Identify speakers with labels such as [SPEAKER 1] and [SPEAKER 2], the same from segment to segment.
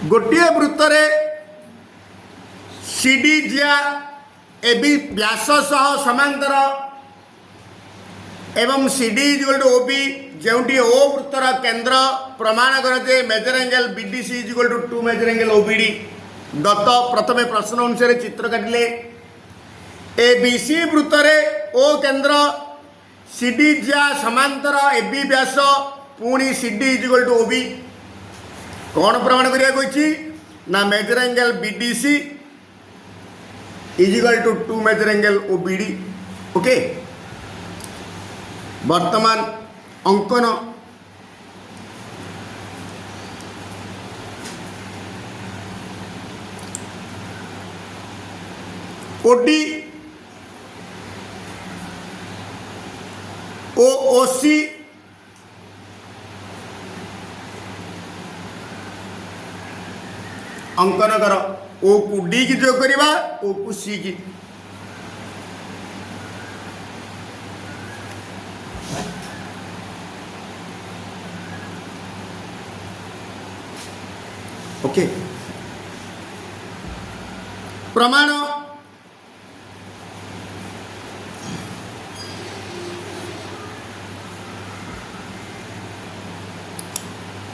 [SPEAKER 1] गोटे वृत्त सीडी जिया एबी व्यास सह समांतर एवं सीडी इक्वल टू ओबी जोटी ओ वृत्तर केंद्र प्रमाण करे measure angle BDC equal to 2 measure angle OBD दत्त प्रथम प्रश्न अनुसार चित्र काटिले एबीसी वृत्तर ओ केंद्र सीडी जिया समांतर एबी व्यास पुणी सीडी इक्वल टू ओबी कौन प्रमाण करिया ना measure angle BDC equal to 2 measure angle OBD okay. वर्तमान अंकन ओडी ओसी अंकन कर ओ को डी की जो करवा ओ को सी की ओके। प्रमाण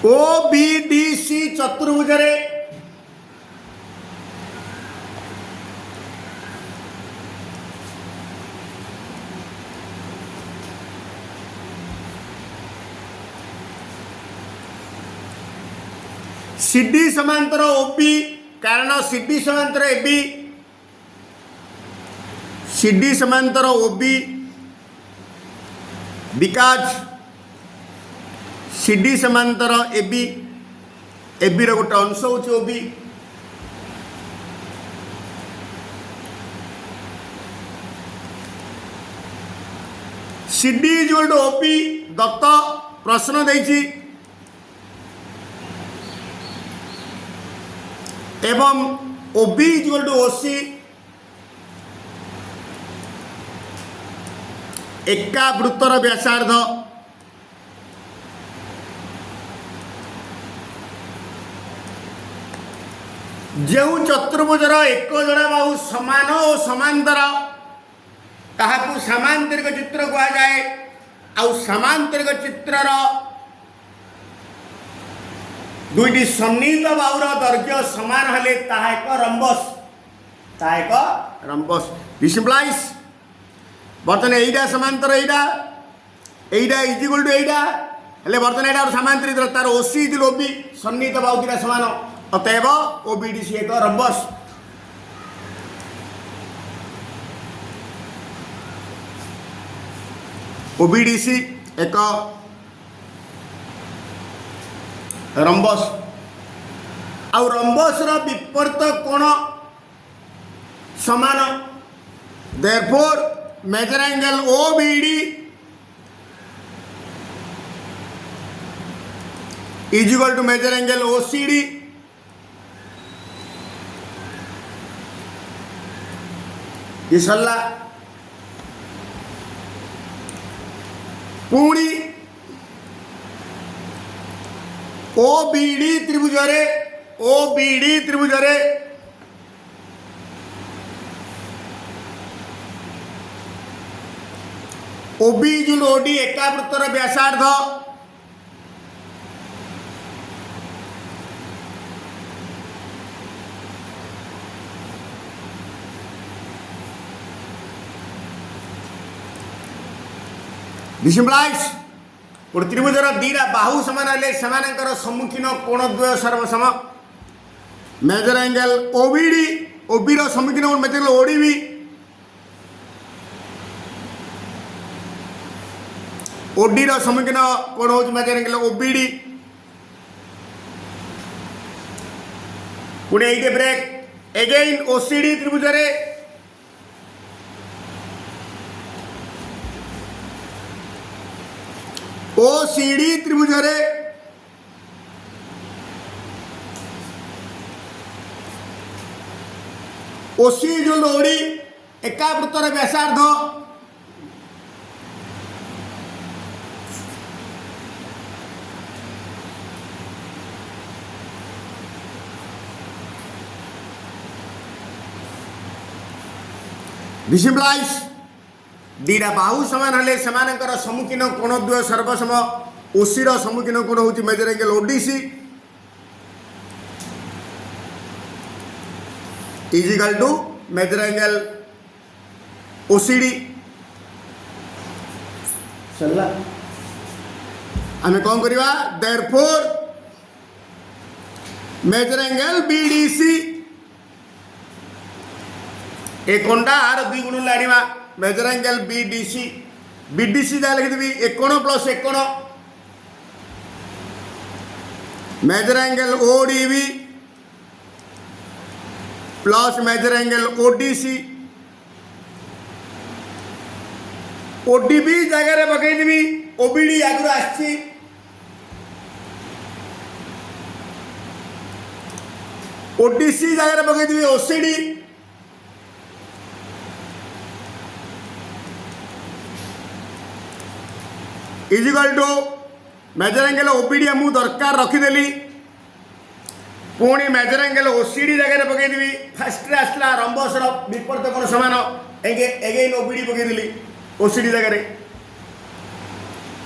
[SPEAKER 1] ओ बी डी सी चतुर्भुज रे सीडी समांतर ओबी कारण सीडी समांतर एबी सीडी समांतर ओबी बिकाज सीडी समांतर एबी एबी रो गोटे अंश होची ओबी सीडी इक्वल टू ओबी दत्त प्रश्न देछि एवं ओबी इक्वल टू ओसी एका वृत्तर व्यासार्ध जो चतुर्भुजर एक जड़ा बाहु समान और समांतर ताहाकु सामांतरिक चित्र कहा जाए आउ सामांतरिक चित्रर दुईटी सन्निहित बाहुर दैर्घ्य समान हेले ताहा एक रंबस दिस इम्प्लाइज बर्तमान एटा समांतर एटा एटा इज इक्वल टू एटा हेले बर्तमान एटा समांतरित तार ओसी इज ओबी सन्निहित बाहु दुटा समान अतएव ओबीडीसी एक रंबस। ओबीडीसी एक रंबस आउ रंबस विपरीत कोण समान therefore major angle OBD is equal to measure angle OCD ये सरला पुणी ओबीडी त्रिभुज रे ओबी जो ओडी एका वृत्तर व्यासार्ध दिस इम्प्लाइज गोटे त्रिभुजर दीटा बाहु समान हेले सेमानकर सम्मुखीन कोण द्वय सर्वसम मेजर एंगल ओबीडी ओबी रो सम्मुखीन कोण मेजर एंगल ओडीबी ओडी रो सम्मुखीन कोण हो मेजर एंगल ओबीडी पुणे एइटे ब्रेक अगेन ओसीडी त्रिभुज रे ओसीडी त्रिभुज रे ओसी जो ओडी एका वृत्तर व्यासार्ध दिस इम्प्लाइज दीटा बाहु सामान हेले सेमानकर सम्मुखीन कोणद्वय सर्वसम ओसी सम्मुखीन कोण होची measure angle ODC is equal to measure angle OCD सरला आम कौन करवा देयरफॉर मेजर एंगल बीडीसी एक कोणटा आर दुई गुण लाणीमा मेजर एंगल बीडीसी बीडीसी जहाँ लिखिदेवी एक कोण प्लस एक कोण measure angle ODB plus measure angle ODC ODB जगह पकईदेवी ओबीडी आगुरी आसी ओडीसी जगह पकईदेवी OCD is equal to measure angle OBD मु दरकार रखीदेली पुणी मेजर एंगल ओसीडी जगह पकईदेवी फास्ट आसला रंबस विपरीत कोण समान एगेन ओबीडी पकईदेली ओसीडी जगह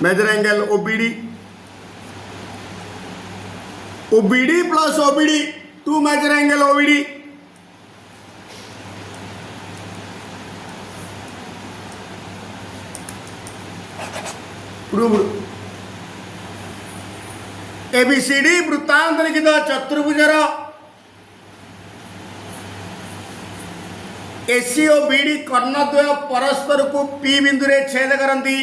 [SPEAKER 1] measure angle OBD OBD plus OBD two measure angle OBD ABCD वृत्तांत लिखित चतुर्भुजर एसी और बीडी कर्णद्वय परस्पर को पी बिंदु रे छेद करती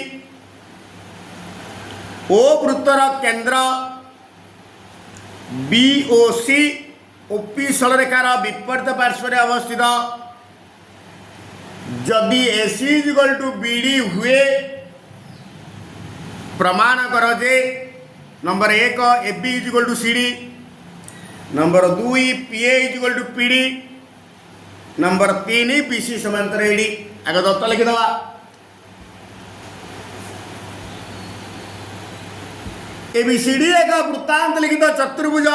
[SPEAKER 1] ओ वृत्तर केंद्र बीओसी ओपी सरलरेखार विपरीत पार्श्व रे अवस्थित जदि AC is equal to BD हुए प्रमाण कर जे number 1 AB is equal to CD number 2 PA is equal to PD number 3 BC समांतर एडी आगे दत्त लिखिदवा एबीसीडी एक वृत्तांत लिखित चतुर्भुज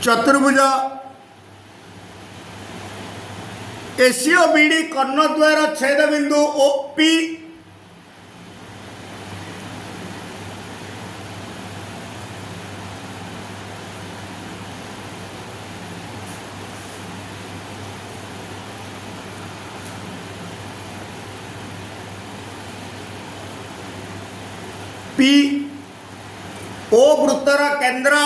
[SPEAKER 1] चतुर्भुज एसी और बीडी कर्णद्वयर छेद बिंदु ओपी पी ओ वृत्तर केंद्र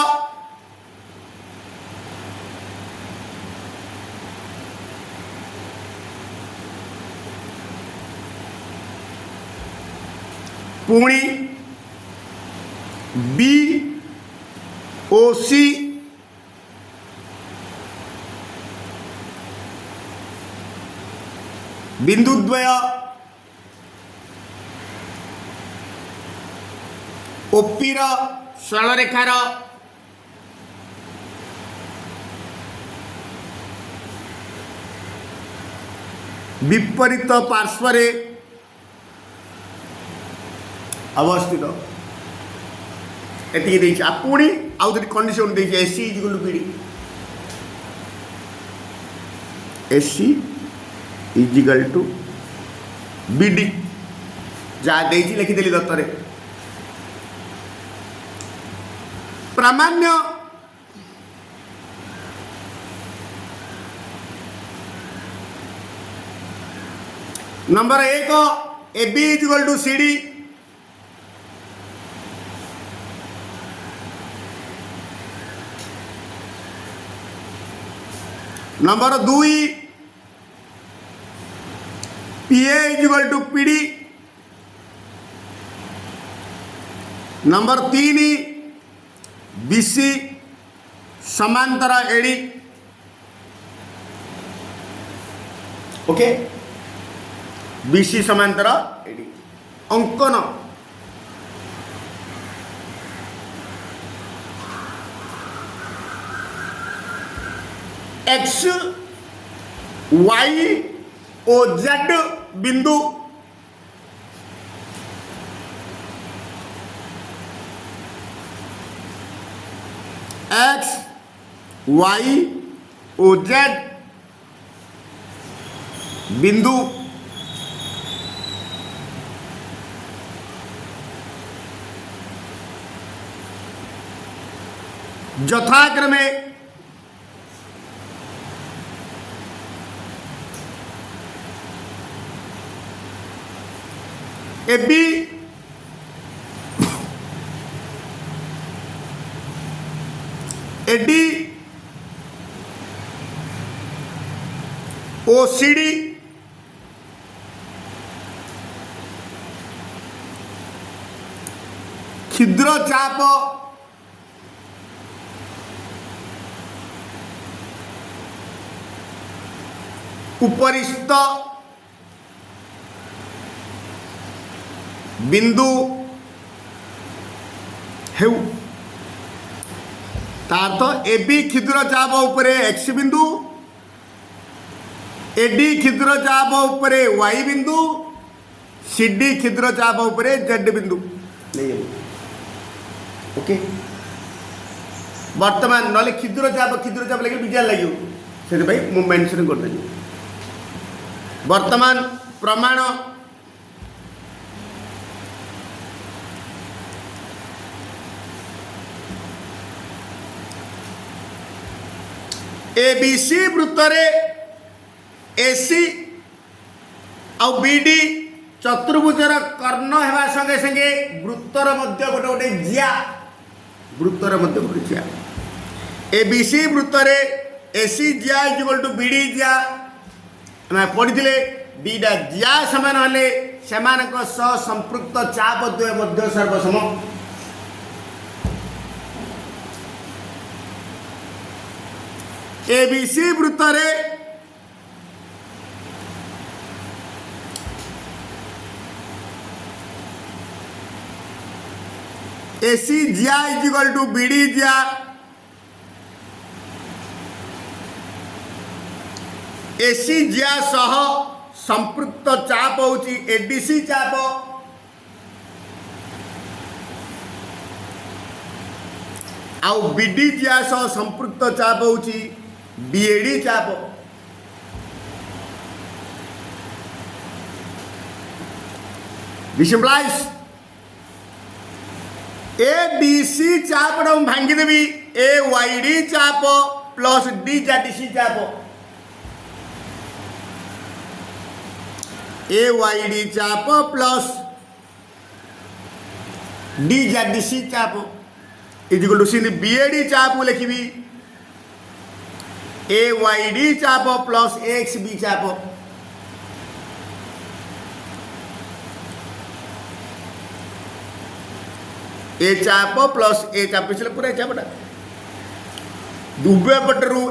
[SPEAKER 1] पुणी बी ओ सी बिंदुद्वय ओपीर सरलरेखार विपरीत पार्श्व रे अवस्थित एति पुणी आउ कंडीशन देखिए AC is equal to BD AC is equal to BD जहाँ लिखिदेली दत्तरे प्रामाण्य number 1 AB is equal to CD number 2 PA is equal to PD number 3 BC समांतर एडी ओके बीसी समांतर एडी अंकन एक्स वाई ओ जेड बिंदु X Y O Z बिंदु यथाक्रमे एबी एडी ओसीडी क्षुद्र चाप उपरिस्थ बिंदु हेउ तार तो एबी क्षुद्र चाप उपरे एक्स बिंदु एडी क्षुद्र चाप उपरे वाई बिंदु सीडी क्षुद्र चाप उपरे जेड बिंदु नहीं ओके वर्तमान नले क्षुद्र चाप लगे विचार लगे से मु मेंशन कर देली वर्तमान प्रमाण एबीसी वृत्तरे एसी आ बीडी चतुर्भुजर कर्ण हेबा संगे संगे वृत्तर मध्य गोटे गोटे जिया वृत्तर मध्य गोटे जिया एबीसी वृत्तरे एसी जिया इक्वल टू बीडी जिया मैं पढ़ी दीटा जिया समान हेले सेमानक सह संपृक्त चाप द्वय मध्य सर्वसम एबीसी वृत्तरे एसी जिया इज इक्वल टू बीडी जिया एसी जिया सह संपृक्त चाप होची एडीसी चाप आउ बीडी जिया सह संपृक्त चाप होची बीएडी चाप दिस इंप्लाइज एडीसी चाप भांगी देवी ए वाईडी चाप प्लस डी जेडीसी चाप ए वाईडी चाप प्लस डी जेडीसी चाप इजिकल टू सी बीएडी चाप लिखी ए वाईडी चाप प्लस एक्स बी चाप ए चाप प्लस ए चाप पिछले पूरा चापटा दुबे पटरू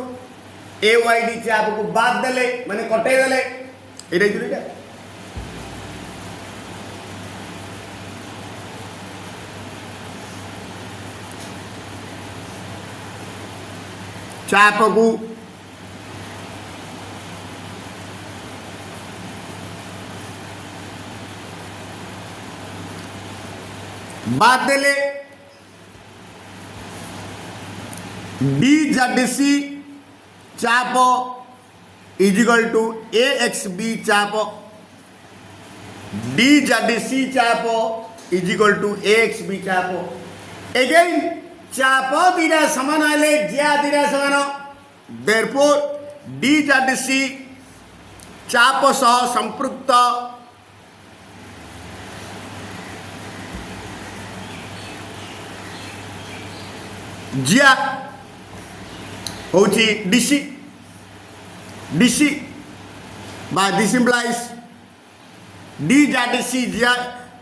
[SPEAKER 1] ए वाईडी चाप को बाद देले माने कटै देले एटा जुरीटा चाप को बाद देले डी जेडसी चाप is equal to A X B चाप डी जेडसी चाप is equal to A X B चाप अगेन चाप दीटा समान आले जिया दीटा समान देयरफॉर डी जेडसी चाप सह संपृक्त जिया होची डीसी डीसी बा दिस इंप्लाइज डी जेडसी जिया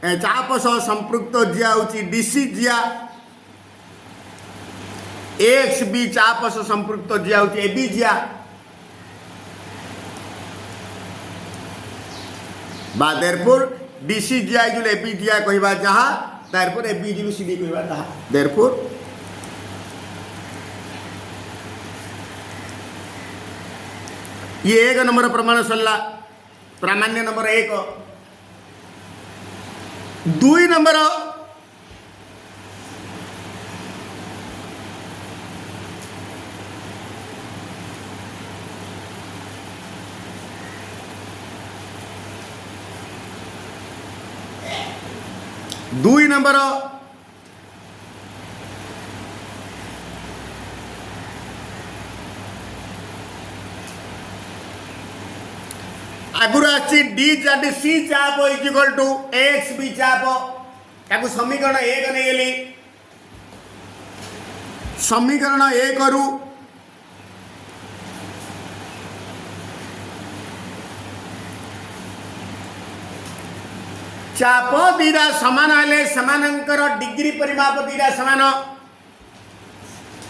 [SPEAKER 1] चाप सह संपृक्त जिया होची डीसी जिया एक्स बी चाप सह संपृक्त जिया होची एबी जिया बा देयरफॉर डीसी जिया जो एबी जिया कहबा जहा देयरफॉर एबी जो सीडी कहबा जहा देयरफॉर ये 1 नंबर प्रमाण सरला प्रामाण्य नंबर 1 2 नंबर दुई नंबर आगुरी आसी डी जाट सी चाप is equal to X B चाप या समीकरण 1 नहीं समीकरण 1 रु चाप दीटा सामान हेले समानंकर डिग्री परिमाप दीटा सामान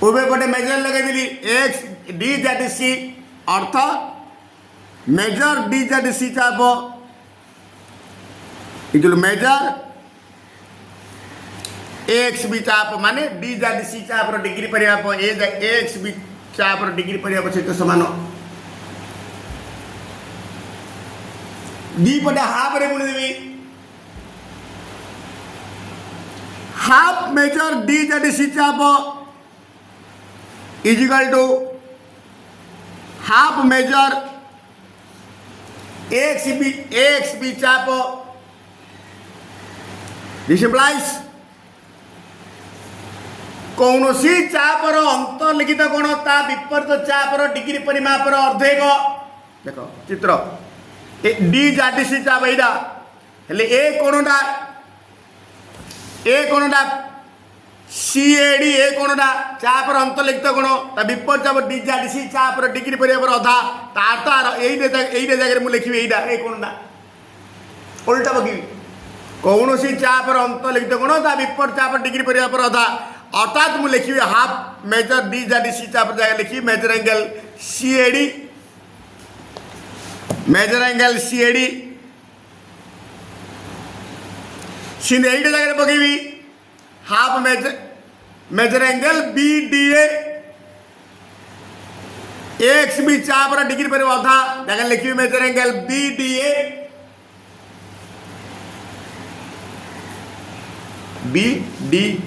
[SPEAKER 1] उभय पटे मेजर लगे दिली एक्स डी जाट सी अर्थ मेजर डी जाट सी चाप इजल मेजर एक्स बी चाप माने डी जाट सी चाप रो डिग्री परिमाप एक्स बी चाप रो डिग्री परिमाप सहित समान दी पटे हाफ रे गुणी देवी हाफ मेजर डी जाट सी चाप is equal to half measure X B चाप दिस इम्प्लाइज कौन सी चापर अंतर्लिखित कोण ता विपरीत चापर डिग्री परिमापर अर्धेक देख चित्र डी जाट सी चाप एटा हेले ए कोणटा सीएडी ए कोणटा चापर अंतर्लिखित कोण ता विपरीत चाप डी जाट सी चापर डिग्री परिमापर अधा तार एइटा जगह मु लिखिबी एइटा ए कोणटा उल्टा बकी कौन सी चापर अंतर्लिखित कोण ता विपरीत चाप डिग्री परिमापर अधा अर्थात मु लिखिबी हाफ मेजर डी जाट सी चापर जगह लिखी मेजर एंगल सीएडी सिंध एइटा जगह पकेबी half measure angle B D X B चापर डिग्री पर अधा जगह लिखिबी measure angle B D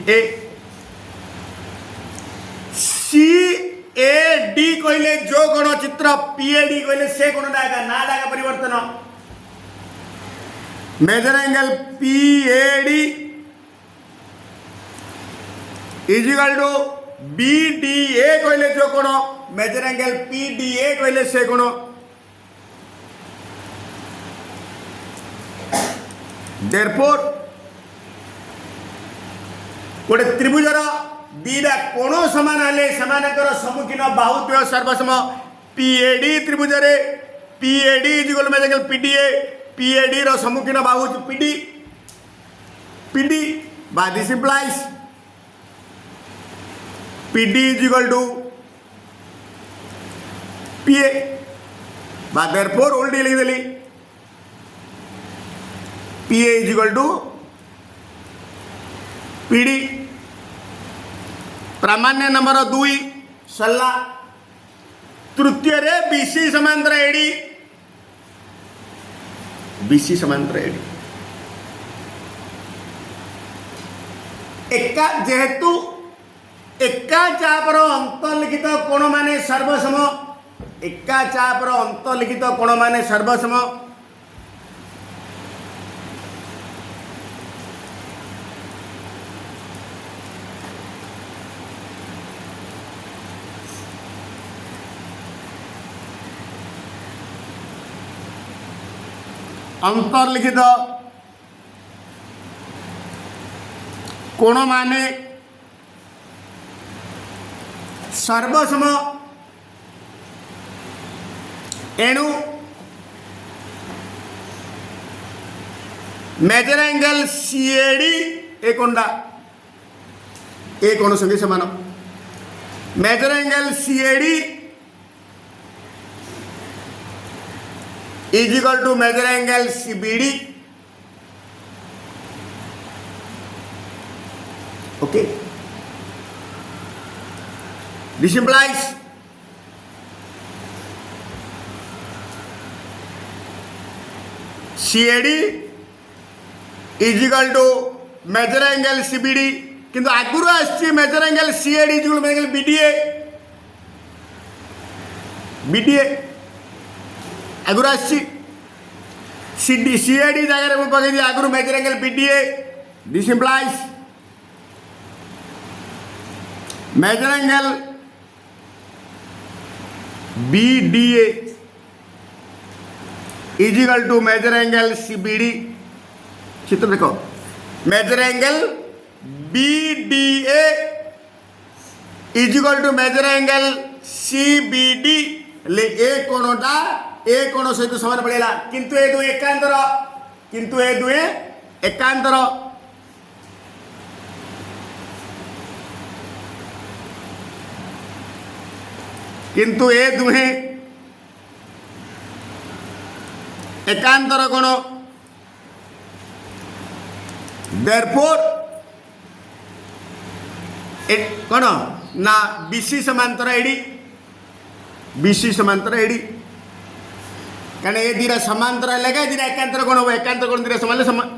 [SPEAKER 1] A C A D कहले जो कोण चित्र पीएडी कहले से कोण डागा ना डागा परिवर्तन measure angle PAD is equal to BDA कहले जो कोण मेजर एंगल पीडीए कहले से कोण देयरफॉर गोटे त्रिभुजर दीटा कोण समान हेले समानकर सम्मुखीन बाहुद्वय सर्वसम पीएडी त्रिभुजरे PAD is equal measure angle PDA PAD रो सम्मुखीन बाहु पीडी पीडी बा this implies PD is equal to PA बा देयरफॉर उल्टी लिख देली PA is equal to PD प्रामाण्य नंबर 2 सल्ला तृतीय रे बीसी समांतर एडी बीसी समांतर एडी एका जेहेतु एका चापर अंतर्लिखित कोण माने सर्वसम एका चापर अंतर्लिखित कोण माने सर्वसम अंतर्लिखित कोण माने सर्वसम एणु मेजर एंगल सीएडी ए कोणटा ए कोण संगे समान measure angle CAD is equal to measure angle CBD. Okay. This implies CAD is equal to measure angle CBD किंतु आगुरु आसी measure angle CAD is equal measure angle BDA आगुरु आसी CAD जगह में पकड़ आगुरु measure angle BDA this implies measure angle BDA is equal to measure angle CBD चित्र देखो measure angle BDA is equal to measure angle CBD ले ए कोण सहित समान पड़ेगा किंतु ए दुए एकांतर किंतु ए दुहे एकांतर कोण देयरफॉर कौन ना BC समांतर एडी कारण ये दीरा समांतर है दीरा एकांतर कौन हम एकांतर कौन दीरा समान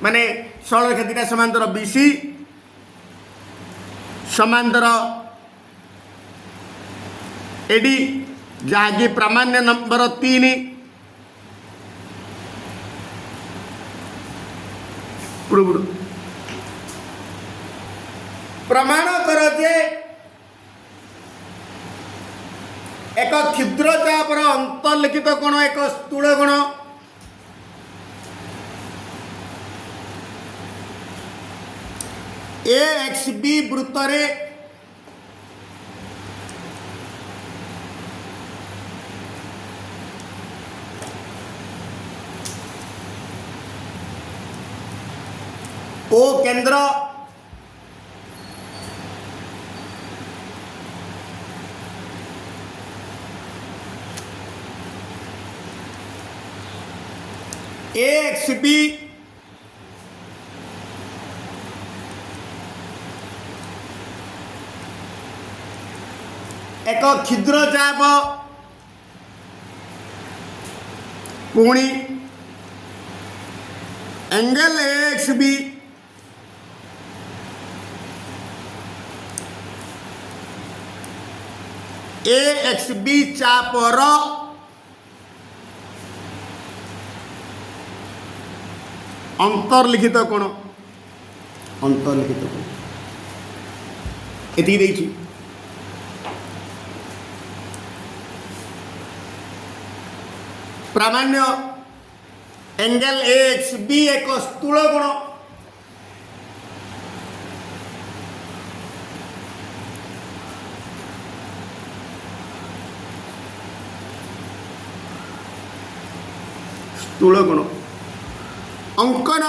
[SPEAKER 1] माने सरल रेखा दीरा समांतर BC समांतर एडी जहाँकि प्रामाण्य नंबर 3 प्रमाण कर जे एक क्षुद्र चापर अंतर्लिखित कोण एक स्थूल कोण AXB वृत्त रे ओ केंद्र AXB एक क्षुद्र चाप पुणी एंगल AXB AXB चापर अंतर्लिखित कोण एति देखी प्रामाण्य एंगल AXB एक स्थूल कोण स्थूल कोण अंकन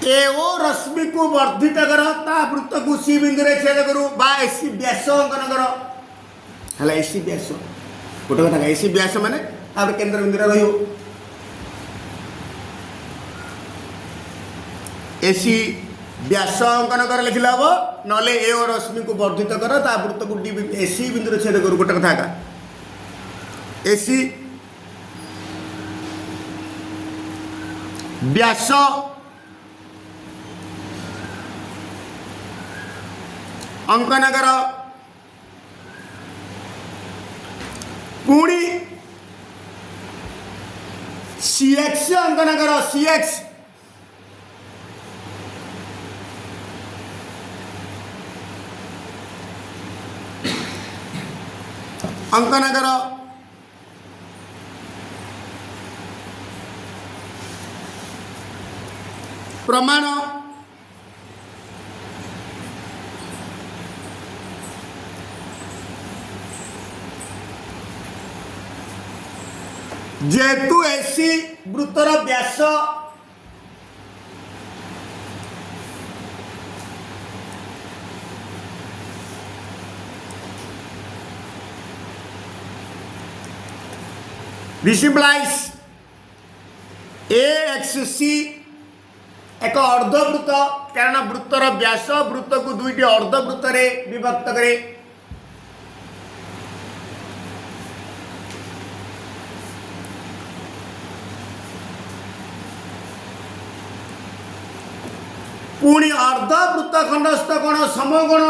[SPEAKER 1] एओ रश्मि को वर्धित कर वृत्त को सी बिंदु रे छेद करू बा एसी व्यास अंकन कर हला एसी व्यास गोटे कथा एसी व्यास माने आप केंद्र बिंदु रे रहियो एसी व्यास अंकन कर लिखला हो नले एओ रश्मि को वर्धित कर वृत्त को डी एसी बिंदु रे छेद करू गोटे कथा एसी व्यास अंकन कर पुणी CX अंकन कर CX अंकन कर प्रमाण जेतु एसी वृत्तर व्यास this implies A X C एक अर्धवृत्त कारण वृत्तर व्यास वृत्त को दुईटी अर्धवृत्त विभक्त करे पुणी अर्धवृत्त खंडस्थ कोण समकोण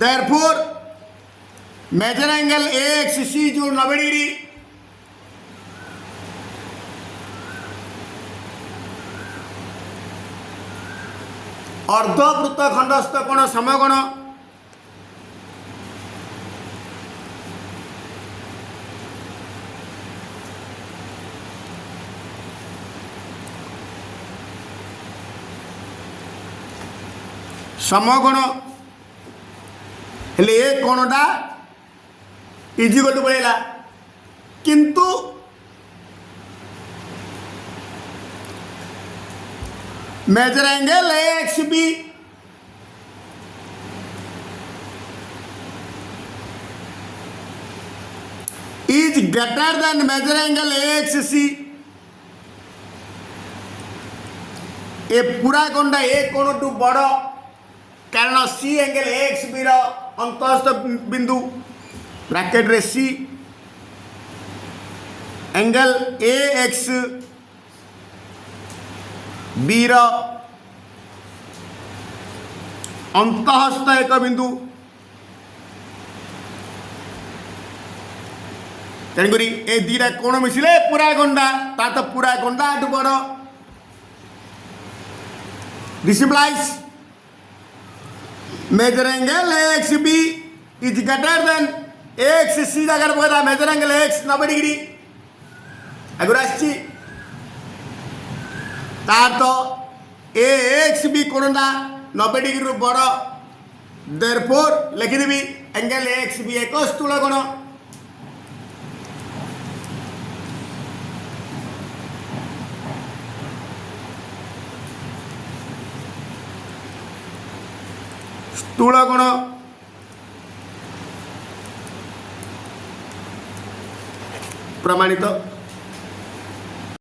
[SPEAKER 1] therefore major angle A X C जो 90 डिग्री अर्धवृत्त खंडस्थ कोण समकोण समकोण हेले ए कोणटा इजिकल टू पड़ेगा किंतु major angle A X B is greater than major angle A X C ए पूरा कोणटा ए कोण टू बड़ कारण सी एंगल ए एक्स बी अंतस्थ बिंदु ब्रैकेट रे सी एंगल ए एक्स बी अंतस्थ एक बिंदु तेणुक ए दीटा कोण मिसिले पूरा कोणटा ता तो पूरा कोणटा आठु बड़ this implies major angle A X B is greater than A X C जगह पकड़ा major angle A X 90 degree आगुरी आसी तार तो ए एक्स बी कोणटा 90 डिग्री बड़ देयरफॉर लिखिदेवी एंगल ए एक्स बी एक स्थूल कोण स्थूल कोण प्रमाणित